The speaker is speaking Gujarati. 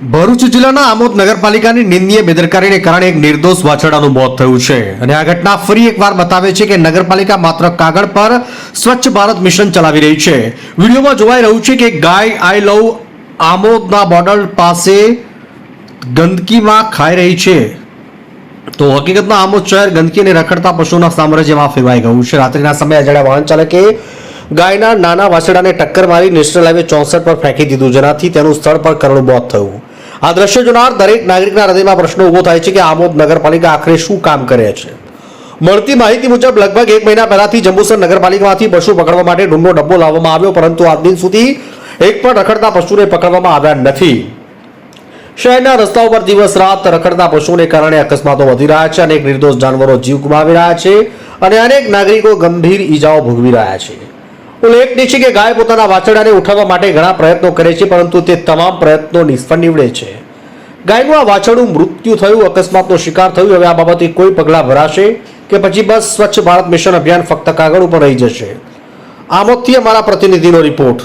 ભરૂચ જિલ્લાના આમોદ નગરપાલિકાની નિંદનીય બેદરકારીને કારણે એક નિર્દોષ વાછરડાનું મોત થયું છે અને આ ઘટના ફરી એકવાર બતાવે છે કે નગરપાલિકા માત્ર કાગળ પર સ્વચ્છ ભારત મિશન ચલાવી રહી છે। વિડીયોમાં જોવાઈ રહ્યું છે કે ગાય આઈ લવ આમોદના બોર્ડર પાસે ગંદકીમાં ખાઈ રહી છે તો હકીકતમાં આમોદ શહેર ગંદકી અને રખડતા પશુઓના સામ્રાજ્યમાં ફેરવાઈ ગયું છે। રાત્રિના સમયે અજાણ્યા વાહન ચાલકે ગાયના નાના વાછરડાને ટક્કર મારી નેશનલ હાઈવે 64 પર ફેંકી દીધું, જેનાથી તેનું સ્થળ પર કરુણ મોત થયું। આ દ્રશ્ય જોનાર દરેક નાગરિકના હૃદયમાં પ્રશ્ન ઉભો થાય છે કે આમોદ નગરપાલિકા આખરે શું કામ કરે છે। મળતી માહિતી મુજબ લગભગ 1 મહિના પહેલાથી જંબુસર નગરપાલિકામાંથી પશુ પકડવા માટે ઢૂંઢનો ડબ્બો લાવવામાં આવ્યો, પરંતુ આજ દિન સુધી એક પણ રખડતા પશુને પકડવામાં આવ્યા નથી। શહેરના રસ્તાઓ પર દિવસ રાત રખડતા પશુઓને કારણે અકસ્માતો વધી રહ્યા છે, અનેક નિર્દોષ જાનવરો જીવ ગુમાવી રહ્યા છે અને અનેક નાગરિકો ગંભીર ઈજાઓ ભોગવી રહ્યા છે। ઉલ્લેખનીય છે કે ગાય પોતાના વાછરડાને ઉઠાવવા માટે ઘણા પ્રયત્નો કરે છે, પરંતુ તે તમામ પ્રયત્નો નિષ્ફળ નીવડે છે। ગાયનું આ વાછરડું મૃત્યુ થયું, અકસ્માતનો શિકાર થયું। હવે આ બાબતે કોઈ પગલાં ભરાશે કે પછી બસ સ્વચ્છ ભારત મિશન અભિયાન ફક્ત કાગળ ઉપર રહી જશે? આમોદથી અમારા પ્રતિનિધિનો રિપોર્ટ।